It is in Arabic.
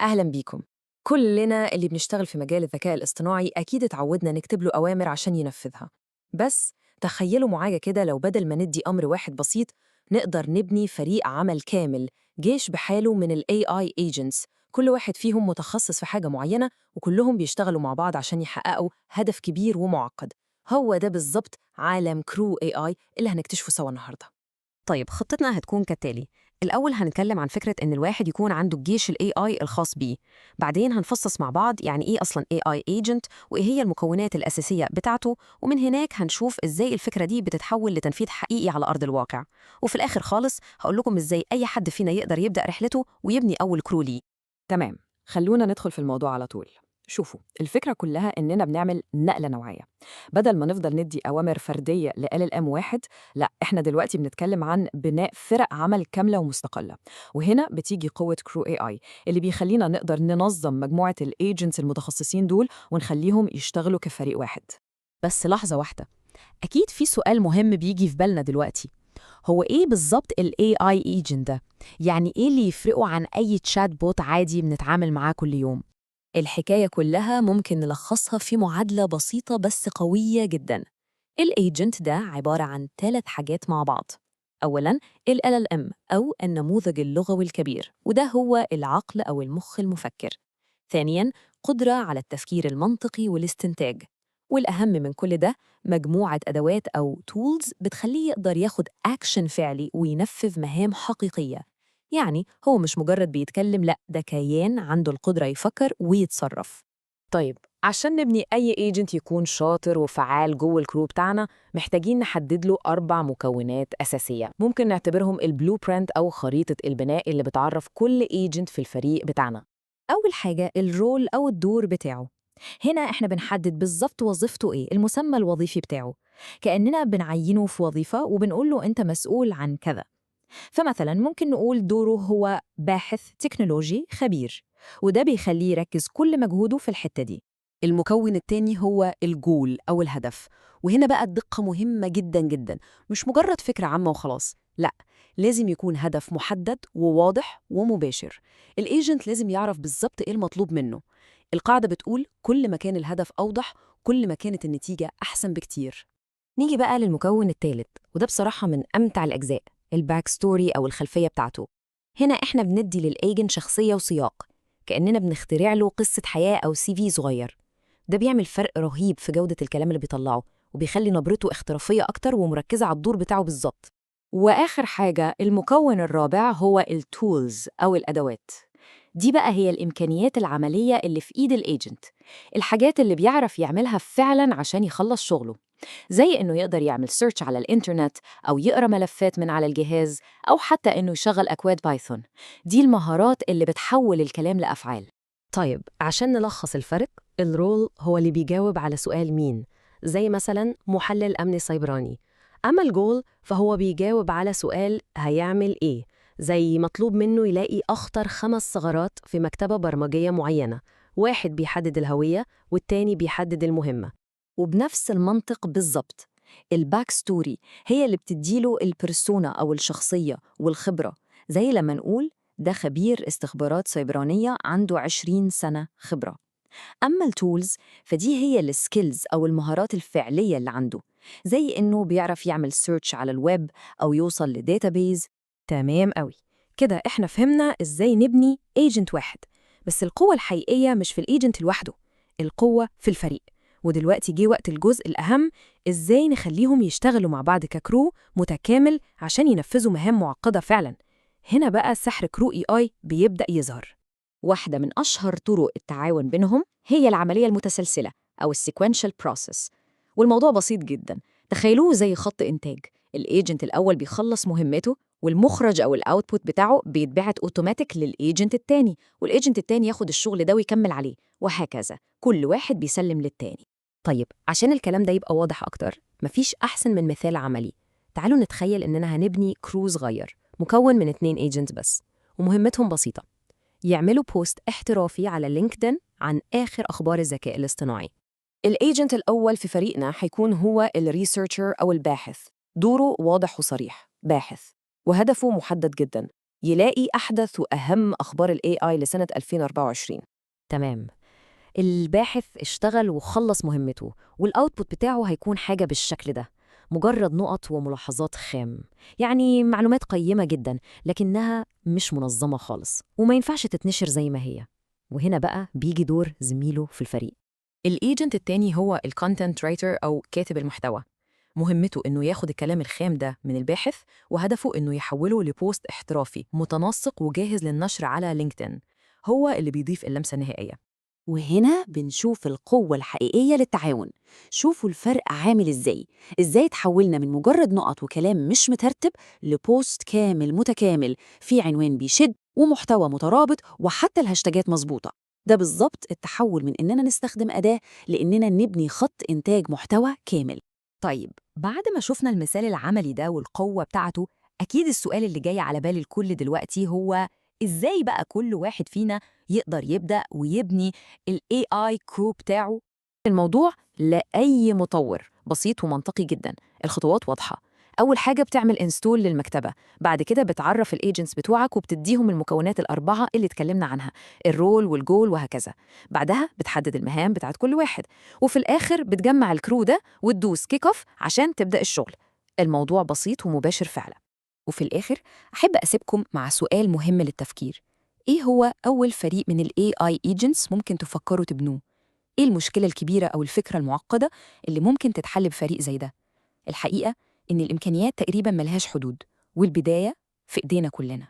أهلا بيكم. كلنا اللي بنشتغل في مجال الذكاء الاصطناعي أكيد اتعودنا نكتب له أوامر عشان ينفذها. بس تخيلوا معايا كده لو بدل ما ندي أمر واحد بسيط نقدر نبني فريق عمل كامل، جيش بحاله من ال AI agents، كل واحد فيهم متخصص في حاجة معينة وكلهم بيشتغلوا مع بعض عشان يحققوا هدف كبير ومعقد. هو ده بالظبط عالم كرو AI اللي هنكتشفه سوا النهاردة. طيب خطتنا هتكون كالتالي. الأول هنتكلم عن فكرة إن الواحد يكون عنده الجيش ال AI الخاص بيه. بعدين هنفصص مع بعض يعني إيه أصلاً AI agent وإيه هي المكونات الأساسية بتاعته، ومن هناك هنشوف إزاي الفكرة دي بتتحول لتنفيذ حقيقي على أرض الواقع. وفي الآخر خالص هقول لكم إزاي أي حد فينا يقدر يبدأ رحلته ويبني أول كرو ليه. تمام، خلونا ندخل في الموضوع على طول. شوفوا، الفكرة كلها إننا بنعمل نقلة نوعية. بدل ما نفضل ندي أوامر فردية ل LLM واحد، لا، إحنا دلوقتي بنتكلم عن بناء فرق عمل كاملة ومستقلة. وهنا بتيجي قوة كرو AI اللي بيخلينا نقدر ننظم مجموعة الagents المتخصصين دول ونخليهم يشتغلوا كفريق واحد. بس لحظة واحدة، أكيد في سؤال مهم بيجي في بالنا دلوقتي. هو إيه بالظبط ال AI agent ده؟ يعني إيه اللي يفرقه عن أي تشات بوت عادي بنتعامل معاه كل يوم؟ الحكاية كلها ممكن نلخصها في معادلة بسيطة بس قوية جدا. الايجنت ده عبارة عن 3 حاجات مع بعض. أولاً، ال LLM أو النموذج اللغوي الكبير، وده هو العقل أو المخ المفكر. ثانياً، قدرة على التفكير المنطقي والاستنتاج. والأهم من كل ده، مجموعة أدوات أو tools بتخليه يقدر ياخد أكشن فعلي وينفذ مهام حقيقية. يعني هو مش مجرد بيتكلم، لأ، ده كيان عنده القدرة يفكر ويتصرف. طيب عشان نبني أي ايجنت يكون شاطر وفعال جوه الكرو بتاعنا، محتاجين نحدد له 4 مكونات أساسية ممكن نعتبرهم البلو برنت أو خريطة البناء اللي بتعرف كل ايجنت في الفريق بتاعنا. أول حاجة الرول أو الدور بتاعه. هنا إحنا بنحدد بالظبط وظيفته إيه، المسمى الوظيفي بتاعه. كأننا بنعينه في وظيفة وبنقول له أنت مسؤول عن كذا. فمثلا ممكن نقول دوره هو باحث تكنولوجي خبير، وده بيخليه يركز كل مجهوده في الحتة دي. المكون التاني هو الجول أو الهدف، وهنا بقى الدقة مهمة جدا جدا. مش مجرد فكرة عامة وخلاص، لا، لازم يكون هدف محدد وواضح ومباشر. الايجنت لازم يعرف بالظبط ايه المطلوب منه. القاعدة بتقول كل ما كان الهدف أوضح كل ما كانت النتيجة أحسن بكتير. نيجي بقى للمكون الثالث، وده بصراحة من أمتع الأجزاء، الباك ستوري أو الخلفية بتاعته. هنا إحنا بندي للأيجنت شخصية وسياق، كأننا بنخترع له قصة حياة أو CV صغير. ده بيعمل فرق رهيب في جودة الكلام اللي بيطلعه، وبيخلي نبرته احترافية أكتر ومركزة على الدور بتاعه بالظبط. وآخر حاجة، المكون الرابع هو التولز أو الأدوات. دي بقى هي الإمكانيات العملية اللي في إيد الإيجنت، الحاجات اللي بيعرف يعملها فعلاً عشان يخلص شغله، زي إنه يقدر يعمل سيرش على الإنترنت أو يقرأ ملفات من على الجهاز، أو حتى إنه يشغل أكواد بايثون. دي المهارات اللي بتحول الكلام لأفعال. طيب عشان نلخص الفرق، الرول هو اللي بيجاوب على سؤال مين، زي مثلا محلل أمن سيبراني. أما الجول فهو بيجاوب على سؤال هيعمل إيه، زي مطلوب منه يلاقي أخطر 5 ثغرات في مكتبة برمجية معينة. واحد بيحدد الهوية والتاني بيحدد المهمة. وبنفس المنطق بالظبط، الباك ستوري هي اللي بتديله البرسونا أو الشخصية والخبرة. زي لما نقول ده خبير استخبارات سيبرانية عنده 20 سنة خبرة. أما التولز فدي هي السكيلز أو المهارات الفعلية اللي عنده، زي إنه بيعرف يعمل سيرش على الويب أو يوصل لداتابيز. تمام قوي، كده إحنا فهمنا إزاي نبني ايجنت واحد. بس القوة الحقيقية مش في الايجنت لوحده، القوة في الفريق. ودلوقتي جه وقت الجزء الأهم، إزاي نخليهم يشتغلوا مع بعض ككرو متكامل عشان ينفذوا مهام معقدة فعلا. هنا بقى سحر كرو اي اي بيبدأ يظهر. واحدة من أشهر طرق التعاون بينهم هي العملية المتسلسلة أو sequential process. والموضوع بسيط جدا، تخيلوه زي خط إنتاج. الإيجنت الأول بيخلص مهمته، والمخرج أو الأوتبوت بتاعه بيتبعت أوتوماتيك للإيجنت التاني، والإيجنت التاني ياخد الشغل ده ويكمل عليه، وهكذا كل واحد بيسلم للتاني. طيب عشان الكلام ده يبقى واضح أكتر، مفيش أحسن من مثال عملي. تعالوا نتخيل إننا هنبني كرو صغير مكون من 2 ايجنتس بس، ومهمتهم بسيطة: يعملوا بوست احترافي على لينكدين عن آخر أخبار الذكاء الاصطناعي. الايجنت الأول في فريقنا هيكون هو الريسيرشر أو الباحث. دوره واضح وصريح، باحث، وهدفه محدد جدا: يلاقي أحدث وأهم أخبار ال AI لسنة 2024. تمام. الباحث اشتغل وخلص مهمته، والأوتبوت بتاعه هيكون حاجة بالشكل ده، مجرد نقط وملاحظات خام. يعني معلومات قيمة جدا، لكنها مش منظمة خالص وما ينفعش تتنشر زي ما هي. وهنا بقى بيجي دور زميله في الفريق. الايجنت التاني هو الكونتنت رايتر أو كاتب المحتوى. مهمته إنه ياخد الكلام الخام ده من الباحث، وهدفه إنه يحوله لبوست احترافي متناسق وجاهز للنشر على لينكدين. هو اللي بيضيف اللمسة النهائية. وهنا بنشوف القوة الحقيقية للتعاون. شوفوا الفرق عامل إزاي تحولنا من مجرد نقط وكلام مش مترتب لبوست كامل متكامل فيه عنوان بيشد ومحتوى مترابط وحتى الهاشتاجات مظبوطة. ده بالظبط التحول من إننا نستخدم أداة لإننا نبني خط إنتاج محتوى كامل. طيب، بعد ما شفنا المثال العملي ده والقوة بتاعته، أكيد السؤال اللي جاي على بال الكل دلوقتي هو إزاي بقى كل واحد فينا يقدر يبدأ ويبني ال AI crew بتاعه؟ الموضوع لأي مطور بسيط ومنطقي جدا. الخطوات واضحة. أول حاجة بتعمل انستول للمكتبة، بعد كده بتعرف الايجنتس بتوعك وبتديهم المكونات الأربعة اللي اتكلمنا عنها، الرول والجول وهكذا. بعدها بتحدد المهام بتاعت كل واحد، وفي الآخر بتجمع الكرو ده وتدوس كيك اوف عشان تبدأ الشغل. الموضوع بسيط ومباشر فعلا. وفي الآخر أحب أسيبكم مع سؤال مهم للتفكير. إيه هو أول فريق من ال AI agents ممكن تفكروا تبنوه؟ إيه المشكلة الكبيرة أو الفكرة المعقدة اللي ممكن تتحل بفريق زي ده؟ الحقيقة إن الإمكانيات تقريباً ملهاش حدود، والبداية في إيدينا كلنا.